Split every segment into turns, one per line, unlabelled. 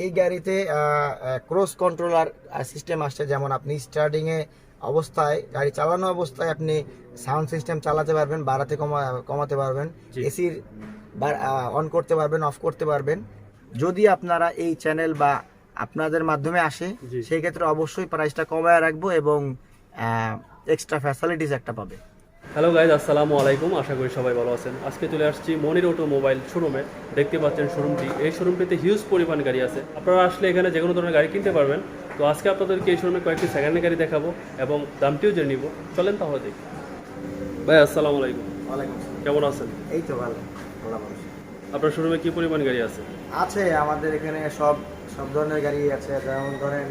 এই গাড়িতে cross controller system আসছে, যেমন আপনি স্টার্টিংয়ে অবস্থায় গাড়ি চালানো অবস্থায় আপনি সাউন্ড সিস্টেম চালাতে পারবেন, বাড়াতে কমাতে পারবেন,
জি।
এসির অন করতে পারবেন, অফ করতে পারবেন। যদি আপনারা এই চ্যানেল বা আপনাদের মাধ্যমে আসে
জি।
সেই ক্ষেত্রে অবশ্যই প্রাইসটা কমায় রাখবো এবং এক্সট্রা ফ্যাসিলিটিস একটা পাবে।
হ্যালো গাইজ, আসসালামু আলাইকুম। আশা করি সবাই ভালো আছেন। আজকে চলে আসছি মনির অটোমোবাইল শোরুমে। দেখতে পাচ্ছেন শোরুমটি, এই শোরুমটিতে হিউজ পরিমাণ গাড়ি আছে। আপনারা আসলে এখানে যে কোনো ধরনের গাড়ি কিনতে পারবেন। তো আজকে আপনাদেরকে এই শোরুমে কয়েকটি সেকেন্ড হ্যান্ড গাড়ি দেখাবো এবং দামটিও জেনে নিব। চলেন তাহলে দেখি। ভাই আসসালামু আলাইকুম,
ওয়ালাইকুম আসসালাম।
কেমন আছেন?
এই তো ভালো, ভালো মানুষ
আপনার শোরুমে কি পরিমাণ গাড়ি আছে?
আছে। আমাদের এখানে সব সব ধরনের গাড়ি আছে, যেমন ধরেন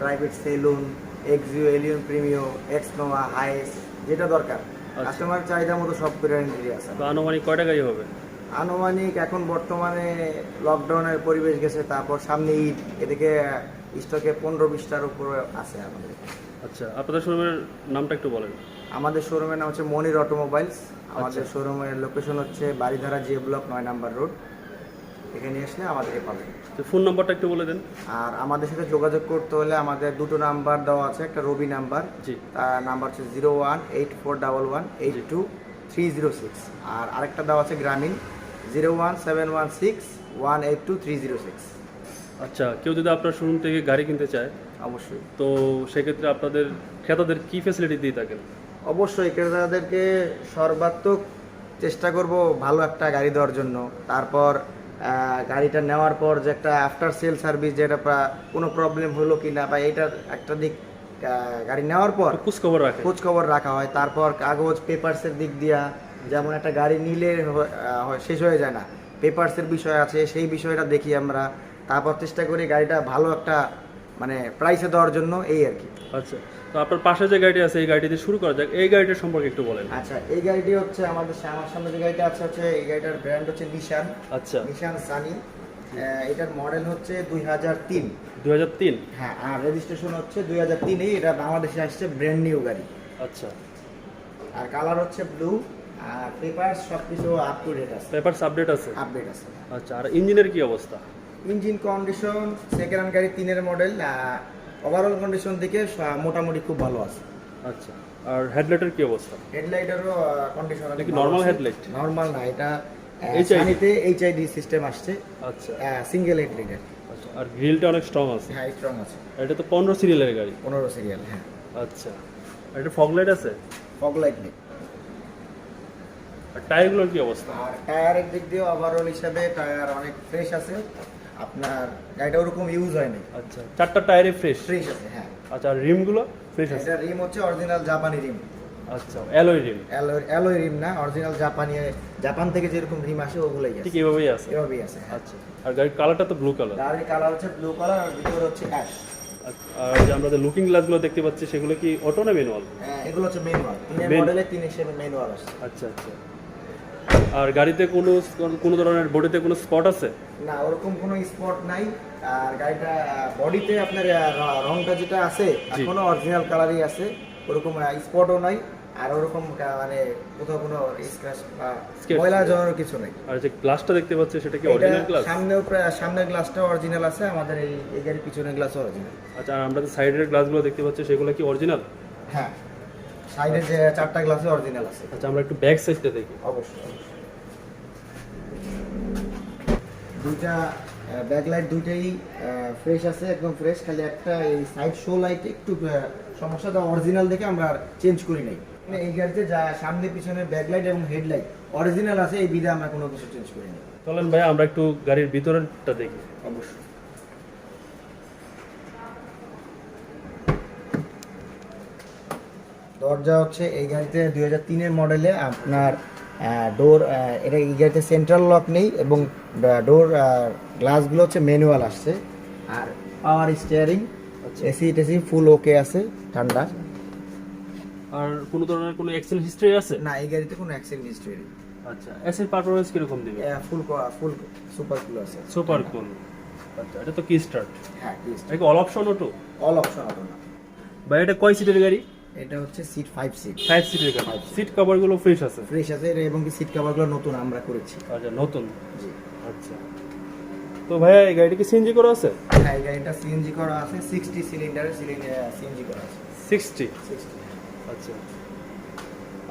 private saloon, Axio, Allion Premio, এক্সনোভা, হাইস, যেটা দরকার কাস্টমার চাহিদা মতো সব গাড়ি আছে।
তো আনুমানিক কয়টা গাড়ি হবে?
আনুমানিক এখন বর্তমানে লকডাউনের পরিবেশ গেছে, তারপর সামনে ঈদ, এদিকে স্টকে 15-20টার উপরে আছে আমাদের।
আচ্ছা, আপনাদের শোরুমের নামটা একটু বলেন।
আমাদের শোরুমের নাম হচ্ছে মনির অটোমোবাইলস। আমাদের শোরুমের লোকেশন হচ্ছে বাড়িধারা জি ব্লক 9 নম্বর রোড। এখানে আসলে আমাদেরকে পাবেন।
তো ফোন নাম্বারটা একটু বলে দেন।
আর আমাদের সাথে যোগাযোগ করতে হলে আমাদের দুটো নাম্বার দেওয়া আছে, একটা রবি নাম্বার,
জি।
তার নাম্বার হচ্ছে 0184118236, আর আরেকটা দেওয়া আছে গ্রামীণ 01716182306।
আচ্ছা, কেউ যদি আপনার শোরুম থেকে গাড়ি কিনতে চায়,
অবশ্যই
তো সেক্ষেত্রে আপনাদের ক্রেতাদের কি ফ্যাসিলিটি দিয়ে থাকেন?
অবশ্যই ক্রেতাদেরকে সর্বাত্মক চেষ্টা করব ভালো একটা গাড়ি দেওয়ার জন্য। তারপর গাড়িটা নেওয়ার পর যে একটা আফটার সেল সার্ভিস, যেটা কোনো প্রবলেম হলো কি না, বা এইটার একটা দিক গাড়ি নেওয়ার পর
খোঁজখবর রাখে।
খোঁজ খবর রাখা হয়। তারপর কাগজ পেপারসের দিক দিয়া, যেমন একটা গাড়ি নিলে শেষ হয়ে যায় না, পেপারসের বিষয় আছে, সেই বিষয়টা দেখি আমরা। তারপর চেষ্টা করি গাড়িটা ভালো একটা মানে প্রাইসে দেওয়ার জন্য, এই আর কি।
আচ্ছা, তো আপনার পাশে যে গাড়িটি আছে এই গাড়িটি দিয়ে শুরু করা যাক। এই গাড়িটার সম্পর্কে একটু বলেন।
আচ্ছা, এই গাড়িটি হচ্ছে আমার সামনে যে গাড়িটা আছে হচ্ছে, এই গাড়িটার ব্র্যান্ড হচ্ছে নিশান।
আচ্ছা,
নিশান সানি। এটার মডেল হচ্ছে 2003।
2003।
হ্যাঁ, আর রেজিস্ট্রেশন হচ্ছে 2003-এই। এটা বাংলাদেশে আসছে ব্র্যান্ড নিউ গাড়ি।
আচ্ছা,
আর কালার হচ্ছে ব্লু। আর পেপার সব কিছু আপ টু ডেট আছে,
পেপারস আপডেট আছে।
আপডেট আছে।
আচ্ছা, আর ইঞ্জিনের কি অবস্থা?
ইঞ্জিন কন্ডিশন সেকেন্ড হ্যান্ড গাড়ি, 3-এর মডেল। ওভারঅল কন্ডিশন দিকে মোটামুটি খুব ভালো আছে।
আচ্ছা, আর হেডলাইটের কি অবস্থা?
হেডলাইটেরও কন্ডিশন
এটা কি নর্মাল হেডলাইট?
নর্মাল না, এটা
HID?
সানিতে এইচআইডি সিস্টেম আসছে,
আচ্ছা,
সিঙ্গেল হেডলাইটের।
আচ্ছা, আর গ্রিলটা অনেক স্ট্রং আছে।
হ্যাঁ, স্ট্রং আছে।
এটা তো 15 সিরিয়ালের গাড়ি।
15 সিরিয়াল, হ্যাঁ।
আচ্ছা, আর এটা ফগ লাইট আছে?
ফগ লাইট নেই।
আর টায়ারগুলোর কি অবস্থা?
আর টায়ারের দিক দিয়ে ওভারঅল হিসাবে টায়ার অনেক ফ্রেশ আছে। আপনার গাড়িটা ওরকম ইউজ হয়নি।
আচ্ছা, চারটা টায়ারে ফ্রেশ?
ফ্রেশ আছে, হ্যাঁ।
আচ্ছা, আর রিমগুলো ফ্রেশ আছে?
এটা রিম হচ্ছে অরিজিনাল জাপানি রিম।
আচ্ছা, অ্যালয় রিম?
অ্যালয় রিম না, অরিজিনাল জাপান থেকে যেরকম রিম আসে ওগুলোই
ঠিক
আছে,
এভাবেই আছে?
এভাবেই আছে।
আচ্ছা, আর গাড়ির কালারটা তো ব্লু কালার।
গাড়ির কালার হচ্ছে ব্লু কালার, আর ভিতরে হচ্ছে অ্যাশ।
আর যে আমরা যে লুকিং গ্লাসগুলো দেখতে পাচ্ছি সেগুলো কি অটো না ম্যানুয়াল?
এগুলো হচ্ছে ম্যানুয়াল, 3-এর
Main-
মডেলে 3 হিসেবে ম্যানুয়াল আসছে।
আচ্ছা, আচ্ছা। আর গাড়িতে কোনো ধরনের বডিতে কোনো স্পট আছে?
না, ওরকম কোনো স্পট নাই। আর গাড়িটা বডিতে আপনার রংটা যেটা আছে
জি।
এখনো অরিজিনাল কালারই আছে, ওরকম স্পটও নাই। আর ওরকম মানে কোথাও কোনো স্ক্র্যাচ বা
Sketch?
ময়লা জমানোর কিছু নেই।
আর যে গ্লাসটা দেখতে পাচ্ছি সেটা কি
এটা
অরিজিনাল গ্লাস?
সামনের গ্লাসটা অরিজিনাল আছে, আমাদের এই গাড়ির পিছনের গ্লাসও অরিজিনাল।
আচ্ছা, আর আমরা যে সাইডের গ্লাসগুলো দেখতে পাচ্ছি সেগুলো কি অরিজিনাল?
হ্যাঁ, সাইডের যে 4টা গ্লাসে অরিজিনাল আছে।
আচ্ছা, আমরা একটু ব্যাক সাইডটা দেখি।
অবশ্যই। দুইটা ব্যাকলাইট দুইটাই ফ্রেশ আছে, একদম ফ্রেশ। খালি একটা এই সাইড শো লাইট একটু সমস্যাটা অরিজিনাল দেখে আমরা চেঞ্জ করি নাই। মানে এই গাড়িতে যা সামনে পিছনে ব্যাকলাইট এবং হেডলাইট অরিজিনাল আছে, এই বিধে আমরা কোনো কিছু চেঞ্জ করি নাই।
চলেন ভাই আমরা একটু গাড়ির ভিতরেরটা দেখি।
অবশ্যই। দরজা হচ্ছে এই গাড়িতে 2003-এর মডেলে আপনার ডোর, এটা এই গাড়িতে সেন্ট্রাল লক নেই এবং ডোর গ্লাসগুলো হচ্ছে ম্যানুয়াল আসছে। আর পাওয়ার স্টিয়ারিং, এসি টেসি ফুল ওকে আছে, ঠান্ডা।
আর কোনো ধরনের কোনো অ্যাক্সিডেন্ট হিস্ট্রি আছে?
না, এই গাড়িতে কোনো অ্যাক্সিডেন্ট হিস্ট্রি নেই।
আচ্ছা, এসির পারফরম্যান্স কিরকম দিবে?
ফুল ফুল সুপার কুল আছে।
Super cool. আচ্ছা, এটা তো কি স্টার্ট?
হ্যাঁ,
এটা কি all option auto?
All option auto না।
ভাই এটা কয় সিটের গাড়ি?
এটা হচ্ছে সিট 5 সিট।
5 সিটের গাড়ি। সিট কভারগুলো ফ্রেশ আছে?
ফ্রেশ আছে, এবং কি সিট কভারগুলো নতুন আমরা করেছি।
আচ্ছা, নতুন।
জি।
আচ্ছা, তো ভাইয়া এই গাড়িটা কি সিএনজি করা আছে?
হ্যাঁ, এই গাড়িটা সিএনজি করা আছে, 60 সিলিন্ডারের সিএনজি করা আছে।
60।
60।
আচ্ছা,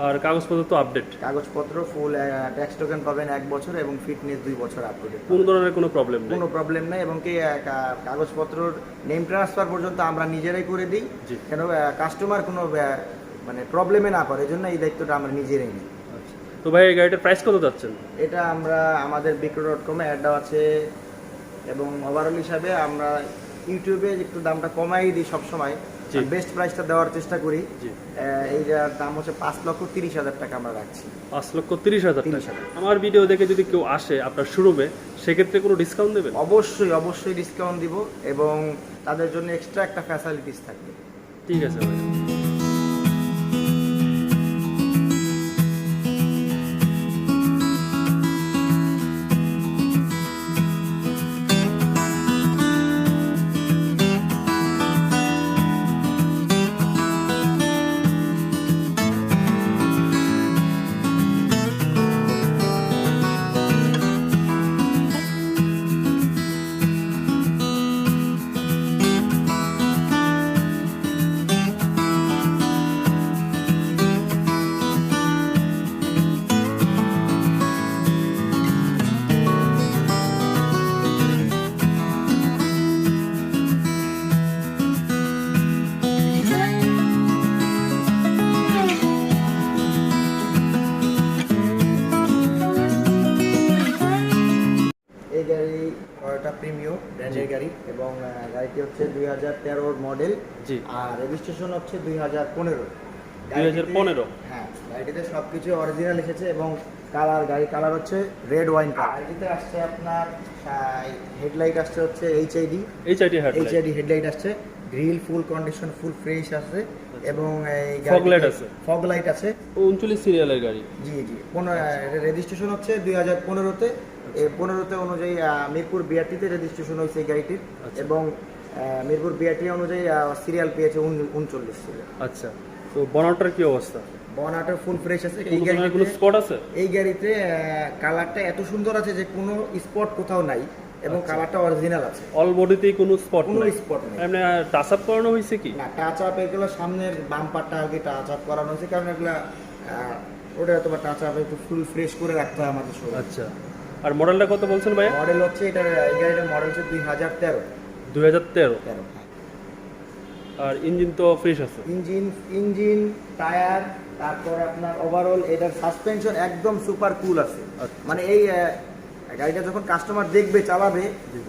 আর কাগজপত্র তো আপডেট?
কাগজপত্র ফুল ট্যাক্স টোকেন পাবেন 1 বছর এবং ফিটনেস 2 বছর আপ টু ডেট।
কোনো ধরনের কোনো প্রবলেম নেই?
কোনো প্রবলেম নাই, এবং কি কাগজপত্রর নেম ট্রান্সফার পর্যন্ত আমরা নিজেরাই করে দিই,
জি।
কেন কাস্টমার কোনো মানে প্রবলেমে না পড়ে, এই জন্য এই দায়িত্বটা আমরা নিজেরাই নিই।
আচ্ছা, তো ভাই এই গাড়িটার প্রাইস কত যাচ্ছেন?
এটা আমরা আমাদের বিক্রয়.com অ্যাড দেওয়া আছে, এবং ওভারঅল হিসাবে আমরা ইউটিউবে একটু দামটা কমাই দিই সবসময়,
জি।
বেস্ট প্রাইসটা দেওয়ার চেষ্টা করি।
জি।
এইটার দাম হচ্ছে 5,30,000 টাকা আমরা রাখছি।
5,30,000 টাকা।
30,000
আমার ভিডিও দেখে যদি কেউ আসে আপনার শোরুমে, সেক্ষেত্রে কোনো ডিসকাউন্ট দেবেন?
অবশ্যই অবশ্যই ডিসকাউন্ট দিব, এবং তাদের জন্য এক্সট্রা একটা ফ্যাসিলিটিস থাকবে।
ঠিক আছে ভাই।
এই গাড়ি টয়োটা প্রিমিও ব্র্যান্ডের গাড়ি, এবং গাড়িটি হচ্ছে 2013 মডেল,
জি।
আর রেজিস্ট্রেশন হচ্ছে 2015।
2015?
হ্যাঁ, গাড়িটিতে সবকিছু অরিজিনাল এসেছে, এবং গাড়ির কালার হচ্ছে রেড ওয়াইন কালার। গাড়িটিতে আসছে আপনার হেডলাইট আসছে হচ্ছে এইচআইডি হেডলাইট আসছে, গ্রিল ফুল কন্ডিশন, ফুল ফ্রেশ আছে, এবং এই
Fog light আছে?
ফগ লাইট আছে।
39 সিরিয়ালের গাড়ি।
জি জি, রেজিস্ট্রেশন হচ্ছে 2015-তে। 15-তে অনুযায়ী মিরপুর বিআরটিতে রেজিস্ট্রেশন হয়েছে এই গাড়িটির,
আচ্ছা।
এবং মিরপুর বিআরটি অনুযায়ী সিরিয়াল পেয়েছে 39 সিরিয়াল।
আচ্ছা, তো বনাটার কি অবস্থা?
বনাটের ফুল ফ্রেশ আছে। এই
কোনো ধরনের কোনো
গাড়িতে
স্পট আছে?
এই গাড়িতে কালারটা এত সুন্দর আছে যে কোনো স্পট কোথাও নাই, এবং
আচ্ছা।
কালারটা অরিজিনাল আছে,
অল বডিতেই কোনো স্পট
কোনো
নাই?
স্পট নেই।
এমনি টাচ আপ করানো হয়েছে কি?
না, টাচ আপ এগুলো সামনের বাম্পারটা আর কি টাচ আপ করানো হয়েছে, কারণ এগুলো ওটা তোমার টাচ আপ একটু ফুল ফ্রেশ করে রাখতে হয় আমাদের শোরুমে।
আচ্ছা, আর মডেলটা কত বলছেন ভাইয়া?
মডেল হচ্ছে এই গাড়িটার মডেল হচ্ছে 2013।
2013?
হ্যাঁ।
আর ইঞ্জিন তো ফ্রেশ আছে?
ইঞ্জিন টায়ার, তারপর আপনার ওভারঅল এটার সাসপেনশন একদম সুপার কুল আছে।
আচ্ছা।
মানে এই গাড়িটা যখন কাস্টমার দেখবে চালাবে,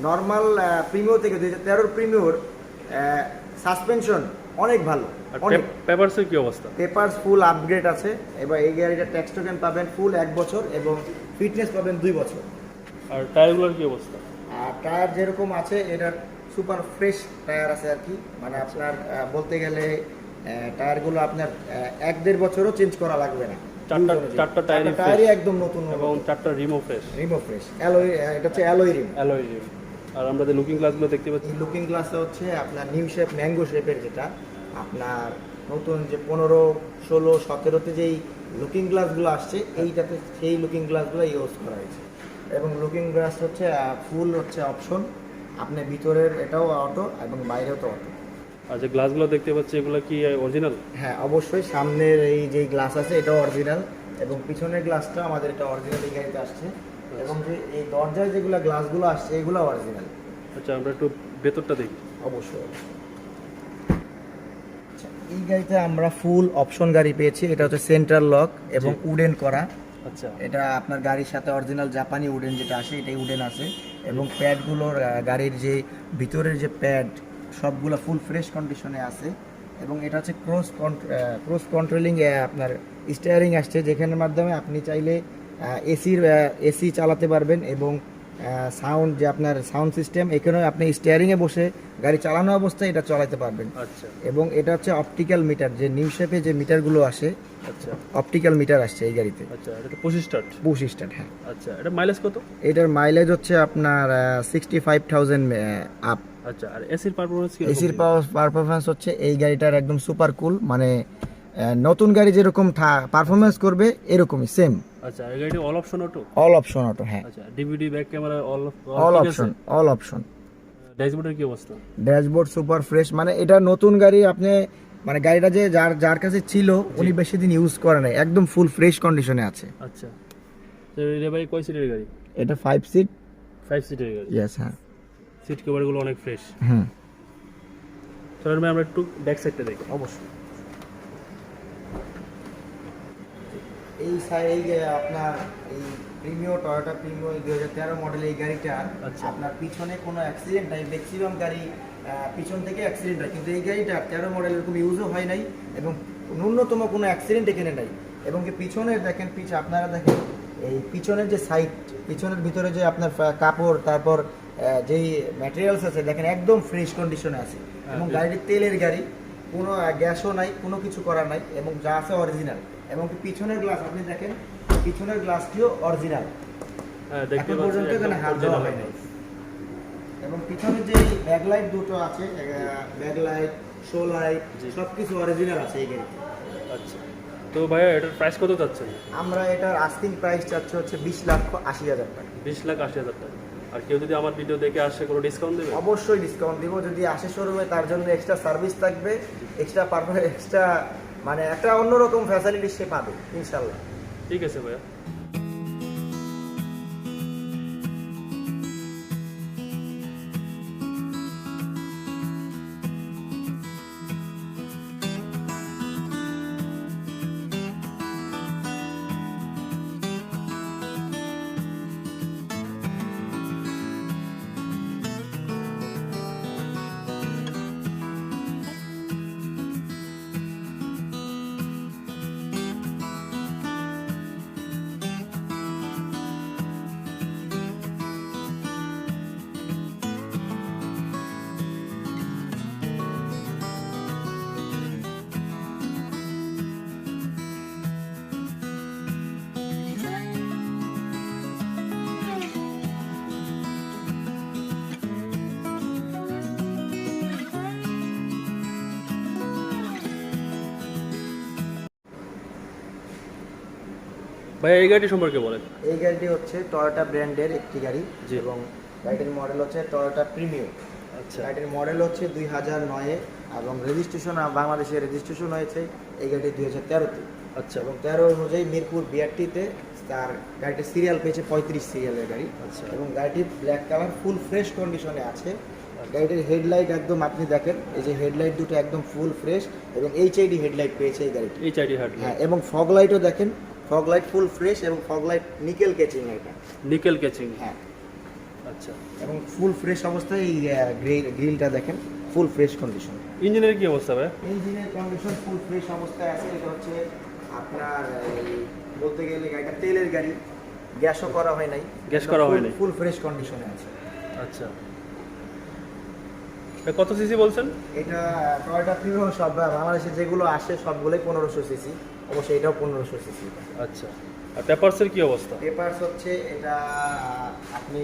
নর্মাল প্রিমিও থেকে 2013 প্রিমিওর সাসপেনশন অনেক ভালো,
আর
অনেক।
পেপারসের কি অবস্থা?
পেপারস ফুল আপগ্রেড আছে, এবার এই গাড়িটা ট্যাক্স টোকেন পাবেন ফুল 1 বছর, এবং ফিটনেস পাবেন 2 বছর।
আর টায়ারগুলোর কি অবস্থা?
আর টায়ার যেরকম আছে, এটার সুপার ফ্রেশ টায়ার আছে আর কি, মানে আপনার বলতে গেলে টায়ারগুলো আপনার 1-1.5 বছরও চেঞ্জ করা লাগবে না।
চারটা টায়ারই
টায়ারই একদম নতুন,
এবং চারটা রিমো ফ্রেশ।
অ্যালয়, এটা হচ্ছে অ্যালয় রিম।
Alloy rim. আর আমরা যে লুকিং গ্লাসগুলো দেখতে পাচ্ছি,
এই লুকিং গ্লাসটা হচ্ছে আপনার নিউ শেপ, ম্যাঙ্গো শেপের, যেটা আপনার নতুন যে 15, 16, 17-তে যেই লুকিং গ্লাসগুলো আসছে, এইটাতে সেই লুকিং গ্লাসগুলো ইউজ করা হয়েছে। এবং লুকিং গ্লাস হচ্ছে ফুল হচ্ছে অপশন, আপনি ভিতরের এটাও অটো এবং বাইরেও তো অটো।
আর যে গ্লাসগুলো দেখতে পাচ্ছি এগুলো কি অরিজিনাল?
হ্যাঁ, অবশ্যই সামনের এই যে গ্লাস আছে এটাও অরিজিনাল, এবং পিছনের গ্লাসটা আমাদের এটা অরিজিনাল এই গাড়িতে আসছে, এবং যে এই দরজায় যেগুলো গ্লাসগুলো আসছে এগুলো অরিজিনাল।
আচ্ছা, আমরা একটু ভেতরটা দেখি।
অবশ্যই। আচ্ছা, এই গাড়িতে আমরা ফুল অপশন গাড়ি পেয়েছি, এটা হচ্ছে সেন্ট্রাল লক এবং উডেন করা।
আচ্ছা,
এটা আপনার গাড়ির সাথে অরিজিনাল জাপানি উডেন যেটা আসে এটাই উডেন আছে, এবং প্যাডগুলোর গাড়ির যে ভিতরের যে প্যাড সবগুলো ফুল ফ্রেশ কন্ডিশনে আছে, এবং এটা হচ্ছে ক্রস কন্ট্রোলিং আপনার স্টিয়ারিং আসছে, যেখানের মাধ্যমে আপনি চাইলে এসি চালাতে পারবেন, এবং সাউন্ড যে আপনার সাউন্ড সিস্টেম, এখানেও আপনি স্টিয়ারিংয়ে বসে গাড়ি চালানো অবস্থায় এটা চালাতে পারবেন।
আচ্ছা,
এবং এটা হচ্ছে অপটিক্যাল মিটার, যে নিউ শেপে যে মিটারগুলো আসে,
আচ্ছা,
অপটিক্যাল মিটার আসছে এই গাড়িতে।
আচ্ছা, এটা তো 25 স্টার্ট।
25 স্টার্ট, হ্যাঁ।
আচ্ছা, এটা মাইলেজ কত?
এটার মাইলেজ হচ্ছে আপনার 65,000 আপ।
আচ্ছা, আর এসির পারফরম্যান্স কি?
এসির পারফরমেন্স হচ্ছে এই গাড়িটার একদম সুপার কুল, মানে নতুন গাড়ি যেরকম পারফরমেন্স করবে এরকমই সেম।
আচ্ছা এই গাড়িটি all option auto?
All option auto, হ্যাঁ।
আচ্ছা DVD back camera
all option, all option.
ড্যাশবোর্ডের কি অবস্থা?
ড্যাশবোর্ড সুপার ফ্রেশ, মানে এটা নতুন গাড়ি, আপনি মানে গাড়িটা যে যার যার কাছে ছিল উনি বেশি দিন ইউজ করে নাই, একদম ফুল ফ্রেশ কন্ডিশনে আছে।
আচ্ছা তো এটা ভাই কয় সিটের গাড়ি?
এটা 5 সিট।
5 সিটের গাড়ি?
ইয়েস, হ্যাঁ।
সিট কভারগুলো অনেক ফ্রেশ।
হুম,
চলেন ভাই আমরা একটু ব্যাক সাইডটা দেখি।
অবশ্যই। এই সাইড আপনার এই প্রিমিও, টয়োটা প্রিমিও 2013 মডেল এই গাড়িটা
আচ্ছা।
আপনার পিছনে কোনো অ্যাক্সিডেন্ট নাই, ম্যাক্সিমাম গাড়ি পিছন থেকে অ্যাক্সিডেন্ট হয়, কিন্তু এই গাড়িটা 13 মডেল এরকম ইউজও হয় নাই এবং ন্যূনতম কোনো অ্যাক্সিডেন্ট এখানে নাই। এবং কি পিছনে দেখেন, আপনারা দেখেন এই পিছনের যে সাইড, পিছনের ভিতরে যে আপনার কাপড়, তারপর যেই ম্যাটেরিয়ালস আছে দেখেন একদম ফ্রেশ কন্ডিশনে আছে। এবং গাড়িটি তেলের গাড়ি, কোনো গ্যাসও নাই, কোনো কিছু করা নাই, এবং যা আছে অরিজিনাল। এবং কি পিছনের গ্লাস আপনি দেখেন, পিছনের গ্লাসটিও অরিজিনাল,
হ্যাঁ দেখতে
এখন
পাচ্ছেন
পর্যন্ত এখানে হাত দেওয়া হয় নাই। এবং পিছনে যে ব্যাকলাইট দুটো আছে, ব্যাকলাইট, শো লাইট, সবকিছু অরিজিনাল আছে এই গাড়িতে।
আচ্ছা তো ভাইয়া এটার প্রাইস কত চাচ্ছেন?
আমরা এটার আস্কিং প্রাইস চাচ্ছি হচ্ছে 20,80,000 টাকা।
20,80,000 টাকা। আর কেউ যদি আমার ভিডিও দেখে আসে কোনো ডিসকাউন্ট দেবে?
অবশ্যই ডিসকাউন্ট দিব, যদি আসে শোরুমে তার জন্য এক্সট্রা সার্ভিস থাকবে, এক্সট্রা এক্সট্রা মানে একটা অন্যরকম ফ্যাসিলিটি সে পাবে ইনশাল্লাহ।
ঠিক আছে ভাইয়া। ভাইয়া এই গাড়ি সম্পর্কে বলেন।
এই গাড়িটি হচ্ছে টয়োটা ব্র্যান্ডের একটি গাড়ি
জি।
এবং গাড়িটির মডেল হচ্ছে টয়োটা প্রিমিয়াম।
আচ্ছা
গাড়িটির মডেল হচ্ছে 2009-এ এবং রেজিস্ট্রেশন বাংলাদেশে রেজিস্ট্রেশন হয়েছে এই গাড়ি 2013-তে।
আচ্ছা
এবং 13 অনুযায়ী মিরপুর বিআরটিতে তার গাড়িটির সিরিয়াল পেয়েছে 35 সিরিয়ালের গাড়ি।
আচ্ছা।
এবং গাড়িটি ব্ল্যাক কালার, ফুল ফ্রেশ কন্ডিশনে আছে। গাড়িটির হেডলাইট একদম আপনি দেখেন, এই যে হেডলাইট দুটো একদম ফুল ফ্রেশ এবং এইচআইডি হেডলাইট পেয়েছে এই গাড়িটি।
HID heart.
হ্যাঁ, এবং ফগ লাইটও দেখেন, ফগ লাইট ফুল ফ্রেশ এবং ফগ লাইট নিকেল কেচিং এটা।
Nickel catching.
হ্যাঁ,
আচ্ছা
এবং ফুল ফ্রেশ অবস্থায় এই গ্রিলটা দেখেন ফুল ফ্রেশ কন্ডিশন।
ইঞ্জিনের কি অবস্থা ভাই?
ইঞ্জিনের কন্ডিশন ফুল ফ্রেশ অবস্থায় আছে। এটা হচ্ছে আপনার বলতে গেলে গাড়িটা তেলের গাড়ি, গ্যাসও করা হয় নাই,
গ্যাস করা হয় নাই।
ফুল ফ্রেশ কন্ডিশনে আছে।
আচ্ছা এটা কত সিসি বলছেন?
এটা টয়োটা প্রিমিয়াম, সব বাংলাদেশে যেগুলো আসে সবগুলোই 1500 সিসি, অবশ্যই এটাও 1500 সিসি।
আচ্ছা আর পেপারসের কি অবস্থা?
পেপারস হচ্ছে এটা আপনি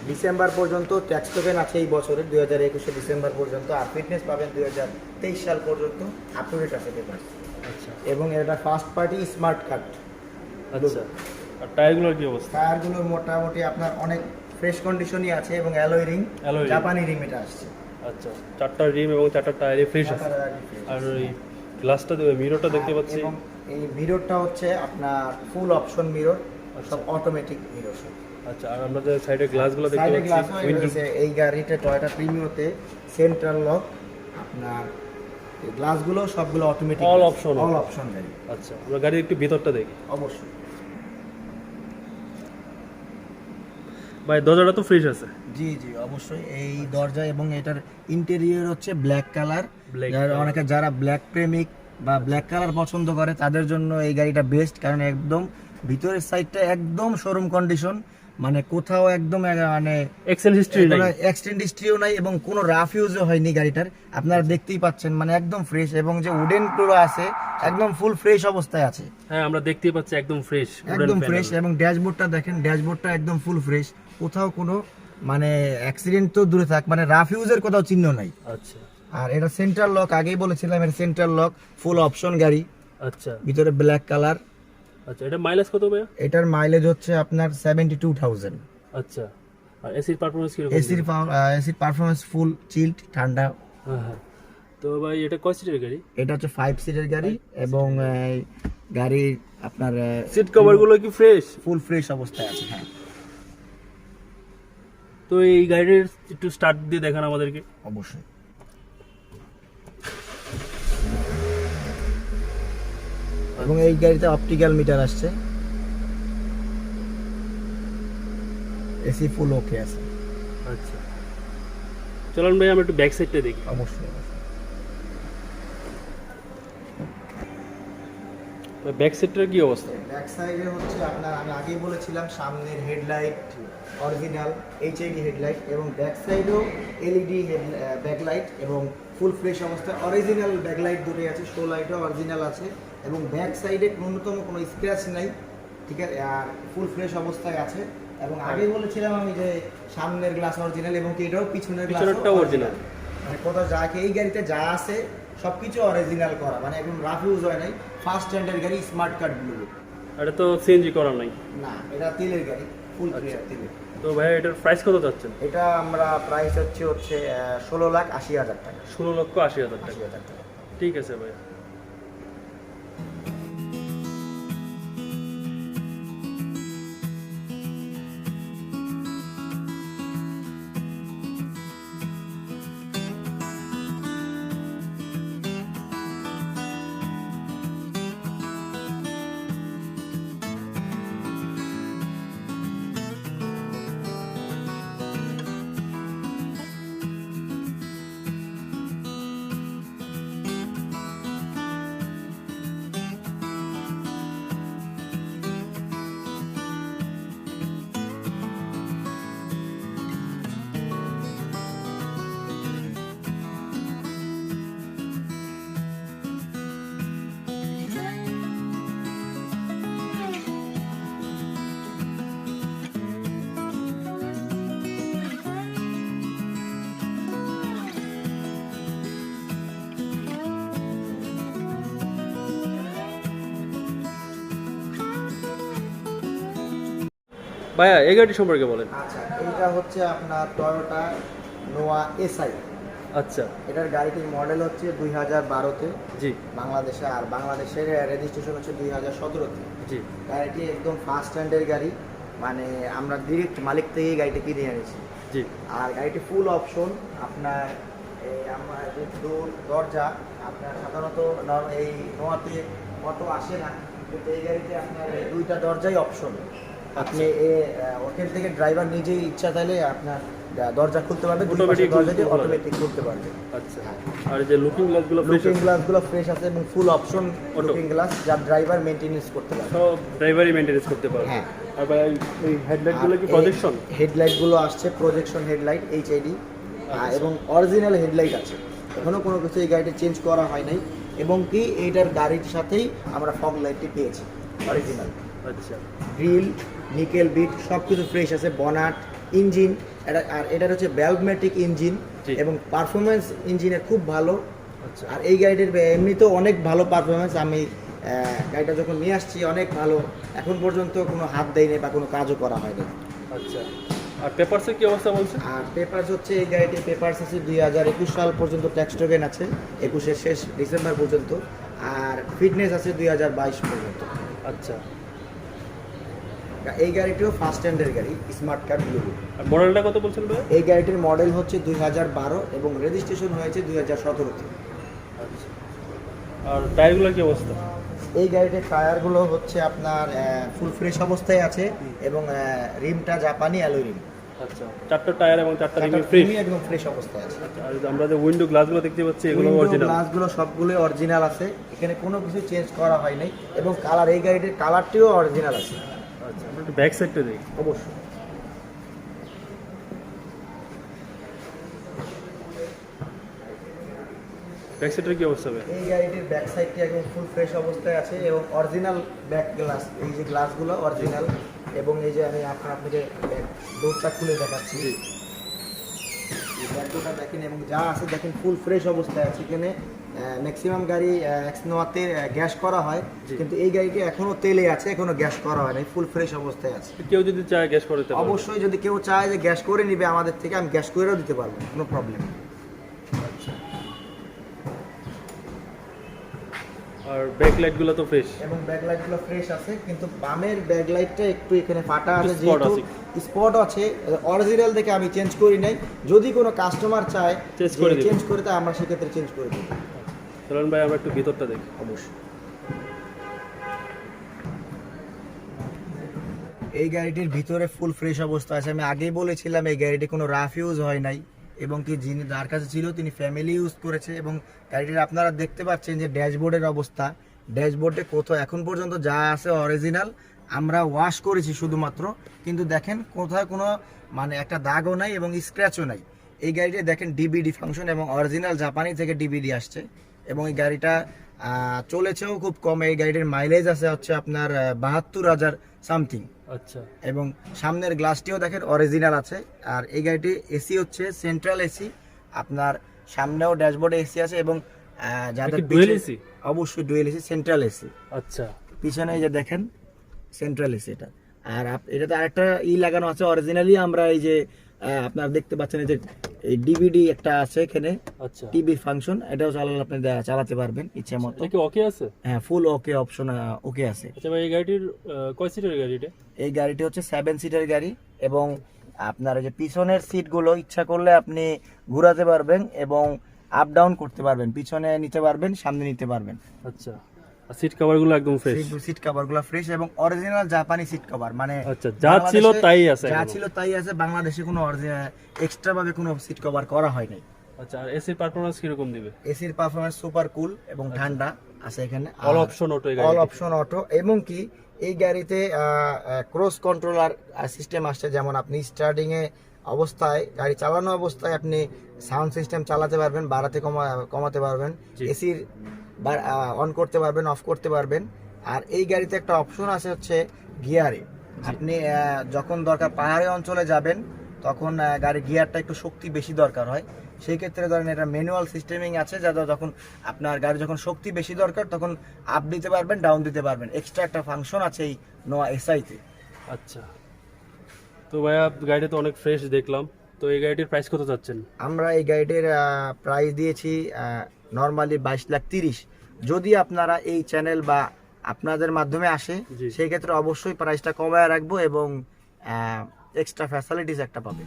ডিসেম্বর পর্যন্ত ট্যাক্স পেবেন আছে এই বছরের 2021 ডিসেম্বর পর্যন্ত, আর ফিটনেস পাবেন 2023 সাল পর্যন্ত আপ টু ডেট আছে পেপারস।
আচ্ছা
এবং এটা ফার্স্ট পার্টি স্মার্ট কার্ড।
আচ্ছা আর টায়ারগুলোর কি অবস্থা?
টায়ারগুলো মোটামুটি আপনার অনেক ফ্রেশ কন্ডিশনই আছে এবং অ্যালয় রিং,
Alloy ring।
জাপানি রিং এটা আসছে।
আচ্ছা 4টা রিম এবং 4টা টায়ারে ফ্রেশ আছে। আর ওই গ্লাসটা মিররটা দেখতে পাচ্ছি।
এবং এই মিররটা হচ্ছে আপনার ফুল অপশন মিরর, সব অটোমেটিক মিরর।
আচ্ছা আর আমরা যে সাইডে গ্লাসগুলো দেখতে
সাইডে গ্লাস
পাচ্ছি উইন্ডো।
এই গাড়িতে টয়োটা প্রিমিওতে সেন্ট্রাল লক, আপনার এই গ্লাসগুলো সবগুলো automatic,
All option।
All option গাড়ি।
আচ্ছা আমরা গাড়ির একটু ভিতরটা দেখি।
অবশ্যই
ভাই দরজাটা তো ফ্রেশ আছে।
জি জি অবশ্যই। এই দরজা এবং এটার ইন্টেরিয়র হচ্ছে ব্ল্যাক কালার।
Black color।
অনেকে যারা ব্ল্যাক প্রেমিক বা ব্ল্যাক কালার পছন্দ করে তাদের জন্য এই গাড়িটা বেস্ট, কারণ একদম ভিতরের সাইডটা একদম শোরুম কন্ডিশন, মানে কোথাও একদম মানে
এক্সেল হিস্ট্রি নাই।
এক্সটেন্ড হিস্ট্রিও নাই এবং কোনো রাফ ইউজও হয়নি গাড়িটার, আপনারা দেখতেই পাচ্ছেন, মানে একদম ফ্রেশ। এবং যে উডেন গুলো আছে একদম ফুল ফ্রেশ অবস্থায় আছে।
হ্যাঁ আমরা দেখতেই পাচ্ছি একদম ফ্রেশ,
একদম ফ্রেশ। এবং ড্যাশবোর্ডটা দেখেন, ড্যাশবোর্ডটা একদম ফুল ফ্রেশ, কোথাও কোনো মানে অ্যাক্সিডেন্ট তো দূরে থাক, মানে রাফ ইউজের কোথাও চিহ্ন নাই।
আচ্ছা
আর এটা সেন্ট্রাল লক, আগেই বলেছিলাম এটা সেন্ট্রাল লক, ফুল অপশন গাড়ি,
আচ্ছা
ভিতরে ব্ল্যাক কালার।
আচ্ছা, এটা মাইলেজ কত ভাইয়া?
এটার মাইলেজ হচ্ছে আপনার 72,000।
আচ্ছা, আর এসির পারফরমেন্স কিরকম?
এসির পারফরমেন্স ফুল চিল্ড, ঠান্ডা।
হ্যাঁ হ্যাঁ। তো ভাই এটা কয় সিটের গাড়ি?
এটা হচ্ছে 5 সিটের গাড়ি এবং গাড়ির আপনার
সিট কভার গুলো কি ফ্রেশ?
ফুল ফ্রেশ অবস্থায় আছে। হ্যাঁ
তো এই গাড়ির একটু স্টার্ট দিয়ে দেখান আমাদেরকে।
অবশ্যই। এবং এই গাড়িতে অপটিক্যাল মিটার আসছে, এসি ফুল ওকে আছে।
আচ্ছা, চলুন ভাই আমরা একটু ব্যাক সাইডটা দেখি।
অবশ্যই।
ব্যাক সাইডটার কি অবস্থা?
ব্যাক সাইডে হচ্ছে আপনার, আমি আগেই বলেছিলাম, সামনের হেডলাইট অরিজিনাল এইচআইডি হেডলাইট এবং ব্যাক সাইডেও এলইডি ব্যাকলাইট এবং ফুল ফ্রেশ অবস্থা। অরিজিনাল ব্যাকলাইট দুটোই আছে, শো লাইটও অরিজিনাল আছে এবং ব্যাক সাইডে ন্যূনতম কোনো স্ক্র্যাচ নাই, ঠিক আছে, আর ফুল ফ্রেশ অবস্থায় আছে। এবং আগেই বলেছিলাম আমি যে সামনের গ্লাস অরিজিনাল এবং এটাও পিছনের
পিছনেরটাও অরিজিনাল।
মানে কোথাও যা এই গাড়িতে যা আছে সবকিছু অরিজিনাল করা, মানে একদম রাফ ইউজ হয় নাই। ফার্স্ট স্ট্যান্ডার্ড গাড়ি, স্মার্ট কার্ড ব্লু।
এটা তো সিএনজি করা নাই
না, এটা তেলের গাড়ি, ফুল ক্লিয়ার তেলের।
তো ভাই এটার প্রাইস কত চাচ্ছেন?
এটা আমরা প্রাইস হচ্ছে 16,80,000 টাকা।
16,80,000 টাকা।
80,000 টাকা।
ঠিক আছে ভাই। ভাইয়া এই গাড়ি সম্পর্কে বলেন।
আচ্ছা, এটা হচ্ছে আপনার টয়োটা নোয়া এসআই।
আচ্ছা,
এটার গাড়িটির মডেল হচ্ছে 2012-তে
জি
বাংলাদেশে, আর বাংলাদেশের রেজিস্ট্রেশন হচ্ছে 2017-তে।
জি।
গাড়িটি একদম ফার্স্ট স্ট্যান্ডার্ড গাড়ি, মানে আমরা ডিরেক্ট মালিক থেকেই গাড়িটা কিনে এনেছি।
জি।
আর গাড়িটি ফুল অপশন আপনার। আমার যে দরজা আপনার সাধারণত এই নোয়াতে অত আসে না, কিন্তু এই গাড়িতে আপনার দুইটা দরজাই অপশন। আপনি ওখান থেকে ড্রাইভার নিজেই ইচ্ছা তাহলে আপনার দরজা খুলতে পারবে, দরজাটি অটোমেটিক খুলতে পারবে।
আচ্ছা, আর এই যে লুকিং গ্লাসগুলো
লুকিং গ্লাসগুলো ফ্রেশ আছে এবং ফুল অপশন লুকিং গ্লাস, যা ড্রাইভার মেইনটেনেন্স করতে পারবে।
সব ড্রাইভারই মেইনটেনেন্স করতে পারবে।
হ্যাঁ।
আর ভাই এই হেডলাইটগুলো কি প্রজেকশন?
হেডলাইটগুলো আসছে প্রজেকশন হেডলাইট এইচআইডি এবং অরিজিনাল হেডলাইট আছে। এখনো কোনো কিছু এই গাড়িতে চেঞ্জ করা হয় নাই এবং কি এইটার গাড়ির সাথেই আমরা ফগ লাইটটি পেয়েছি অরিজিনাল।
আচ্ছা,
গ্রিল, নিকেল বিট সব কিছু ফ্রেশ আছে। বনাট, ইঞ্জিন, আর এটার হচ্ছে ভ্যালভমেটিক ইঞ্জিন এবং পারফরমেন্স ইঞ্জিনের খুব ভালো।
আচ্ছা।
আর এই গাড়িটির এমনিতেও অনেক ভালো পারফরমেন্স। আমি গাড়িটা যখন নিয়ে আসছি অনেক ভালো, এখন পর্যন্ত কোনো হাত দেয়নি বা কোনো কাজও করা হয়নি।
আচ্ছা, আর পেপারসের কি অবস্থা বলছে?
আর পেপারস হচ্ছে এই গাড়িটির পেপারস আছে 2021 সাল পর্যন্ত, ট্যাক্স টোকেন আছে 21-এর শেষ ডিসেম্বর পর্যন্ত, আর ফিটনেস আছে 2022 পর্যন্ত।
আচ্ছা,
এই গাড়িটিও ফার্স্ট স্ট্যান্ডার্ড গাড়ি, স্মার্ট কার্ড ব্লু।
আর মডেলটা কত বলছেন ভাই?
এই গাড়িটির মডেল হচ্ছে 2012 এবং রেজিস্ট্রেশন হয়েছে 2017-তে।
আচ্ছা, আর টায়ারগুলোর কি অবস্থা?
এই গাড়িটির টায়ারগুলো হচ্ছে আপনার ফুল ফ্রেশ অবস্থায় আছে এবং রিমটা জাপানি অ্যালয় রিম।
আচ্ছা, চারটা টায়ার এবং চারটা রিম ফ্রেশ,
একদম ফ্রেশ অবস্থায় আছে।
আর আমরা যে উইন্ডো গ্লাসগুলো দেখতে পাচ্ছি এগুলো অরিজিনাল।
গ্লাসগুলো সবগুলোই অরিজিনাল আছে, এখানে কোনো কিছু চেঞ্জ করা হয় নাই এবং কালার, এই গাড়িটির কালারটিও অরিজিনাল আছে।
আচ্ছা, আমরা একটু ব্যাক সাইডটা দেখি।
অবশ্যই।
ব্যাক সাইডের কি অবস্থা ভাই?
এই গাড়িটির ব্যাক সাইডটি একদম ফুল ফ্রেশ অবস্থায় আছে এবং অরিজিনাল ব্যাক গ্লাস, এই যে গ্লাসগুলো অরিজিনাল এবং এই যে আমি আপনাকে ডোরটা খুলে দেখাচ্ছি। ব্যাকডোরটা দেখেন এবং যা আছে দেখেন ফুল ফ্রেশ অবস্থায় আছে। এখানে ম্যাক্সিমাম গাড়ি এক্স-নোয়াতে গ্যাস করা হয়,
জি।
কিন্তু এই গাড়িটি এখনো তেলে আছে, এখনো গ্যাস করা হয় নাই, ফুল ফ্রেশ অবস্থায় আছে।
কেউ যদি চায় গ্যাস করে দিতে পারবে?
অবশ্যই যদি কেউ চায় যে গ্যাস করে নিবে আমাদের থেকে, আমি গ্যাস করেও দিতে পারবো, কোনো প্রবলেম নেই।
আর ব্যাক লাইটগুলো তো ফ্রেশ।
এবং ব্যাকলাইটগুলো ফ্রেশ আছে, কিন্তু বামের ব্যাকলাইটটা একটু এখানে ফাটা আছে,
Spot
যেহেতু স্পট আছে, অরিজিনাল থেকে আমি চেঞ্জ করি নাই। যদি কোনো কাস্টমার চায়
Change করে দিবেন।
চেঞ্জ করে, তা আমরা সেক্ষেত্রে চেঞ্জ করে দিই।
চলুন ভাই আমরা একটু ভিতরটা দেখি।
অবশ্যই। এই গাড়িটির ভিতরে ফুল ফ্রেশ অবস্থা আছে। আমি আগেই বলেছিলাম এই গাড়িটি কোনো রাফ ইউজ হয় নাই, এবং কি যিনি যার কাছে ছিল তিনি ফ্যামিলি ইউজ করেছে। এবং গাড়িটির আপনারা দেখতে পাচ্ছেন যে ড্যাশবোর্ডের অবস্থা, ড্যাশবোর্ডে কোথাও এখন পর্যন্ত যা আছে অরিজিনাল, আমরা ওয়াশ করেছি শুধুমাত্র, কিন্তু দেখেন কোথাও কোনো মানে একটা দাগও নাই এবং স্ক্র্যাচও নাই। এই গাড়িটা দেখেন ডিবিডি ফাংশন এবং অরিজিনাল জাপানি থেকে ডিবিডি আসছে, এবং এই গাড়িটা চলেছেও খুব কম। এই গাড়িটির মাইলেজ আছে হচ্ছে আপনার 72,000 সামথিং।
আচ্ছা,
এবং সামনের গ্লাসটিও দেখেন অরিজিনাল আছে। আর এই গাড়িটি এসি হচ্ছে সেন্ট্রাল এসি, আপনার সামনেও ড্যাশবোর্ডে এসি আছে, এবং যাদের
কি dual AC?
অবশ্যই ডুয়েল এসি, সেন্ট্রাল এসি।
আচ্ছা,
পিছনে এই যে দেখেন সেন্ট্রাল এসি এটা। আর এটাতে আরেকটা লাগানো আছে অরিজিনালি, আমরা এই যে আপনারা দেখতে পাচ্ছেন এই যে এই ডিভিডি একটা আছে এখানে,
আচ্ছা।
টিভি ফাংশন, এটাও চালালে আপনি চালাতে পারবেন ইচ্ছে মতো।
এটা কি ওকে আছে?
হ্যাঁ, ফুল ওকে অপশন ওকে আছে।
আচ্ছা ভাই, এই গাড়িটির কয় সিটের গাড়ি এটা?
এই গাড়িটি হচ্ছে 7 সিটের গাড়ি, এবং আপনার এই যে পিছনের সিটগুলো ইচ্ছা করলে আপনি ঘোরাতে পারবেন এবং আপ ডাউন করতে পারবেন, পিছনে নিতে পারবেন, সামনে নিতে পারবেন।
আচ্ছা, আর সিট কভারগুলো একদম ফ্রেশ?
সিট কভারগুলো ফ্রেশ এবং অরিজিনাল জাপানি সিট কভার, মানে
আচ্ছা, যা ছিল
বাংলাদেশে
তাই আছে
যা
এখনো?
ছিল তাই আছে, বাংলাদেশে কোনো এক্সট্রা ভাবে কোনো সিট কভার করা হয় নাই।
আচ্ছা, আর এসির পারফরম্যান্স কিরকম দিবে?
এসির পারফরম্যান্স সুপার কুল এবং ঠান্ডা আছে এখানে।
অল অপশন অটো এই
অল
গাড়ি?
অপশন অটো, এবং কি এই গাড়িতে ক্রস কন্ট্রোলার সিস্টেম আসছে, যেমন আপনি স্টার্টিং এ অবস্থায়, গাড়ি চালানো অবস্থায় আপনি সাউন্ড সিস্টেম চালাতে পারবেন, বাড়াতে কমাতে পারবেন,
জি।
এসির অন করতে পারবেন, অফ করতে পারবেন। আর এই গাড়িতে একটা অপশন আছে হচ্ছে গিয়ারে, আপনি যখন দরকার পাহাড়ি অঞ্চলে যাবেন তখন গাড়ির গিয়ারটা একটু শক্তি বেশি দরকার হয়, সেই ক্ষেত্রে ধরেন এটা ম্যানুয়াল সিস্টেমিং আছে, যাতে যখন আপনার গাড়ি যখন শক্তি বেশি দরকার তখন আপ দিতে পারবেন, ডাউন দিতে পারবেন। এক্সট্রা একটা ফাংশন আছে এই নোয়া এসআইতে।
আচ্ছা, তো ভাইয়া গাড়িটা তো অনেক ফ্রেশ দেখলাম, তো এই গাড়িটির প্রাইস কত চাচ্ছেন?
আমরা এই গাড়িটির প্রাইস দিয়েছি নর্মালি 22,30,000। যদি আপনারা এই চ্যানেল বা আপনাদের মাধ্যমে আসে,
জি।
সেই ক্ষেত্রে অবশ্যই প্রাইসটা কমায় রাখবো এবং এক্সট্রা ফ্যাসিলিটিস একটা পাবে।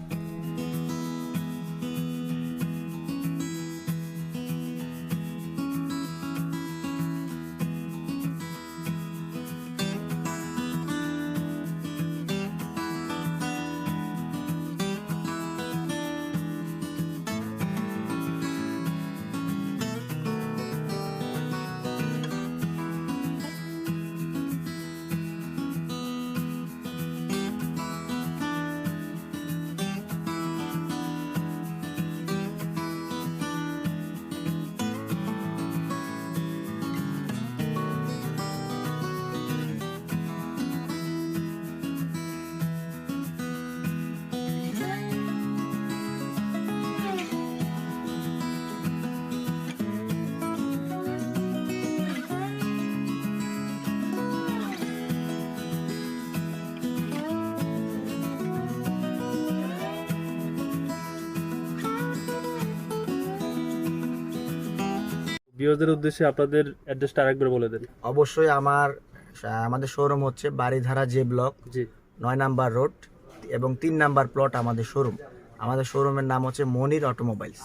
ভিউয়ারদের উদ্দেশ্যে আপনাদের অ্যাড্রেসটা আরেকবার বলে দেন।
অবশ্যই আমাদের শোরুম হচ্ছে বাড়িধারা জে ব্লক,
জি।
9 নাম্বার রোড এবং 3 নাম্বার প্লট আমাদের শোরুম। আমাদের শোরুমের নাম হচ্ছে মনির অটোমোবাইলস,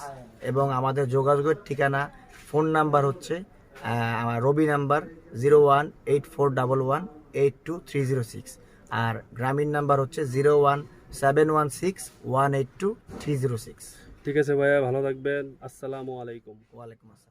এবং আমাদের যোগাযোগের ঠিকানা, ফোন নাম্বার হচ্ছে আমার রবি নাম্বার 018411823006, আর গ্রামীণ নাম্বার হচ্ছে 01716182306।
ঠিক আছে ভাইয়া, ভালো থাকবেন। আসসালামু আলাইকুম।
ওয়ালাইকুম আসসালাম।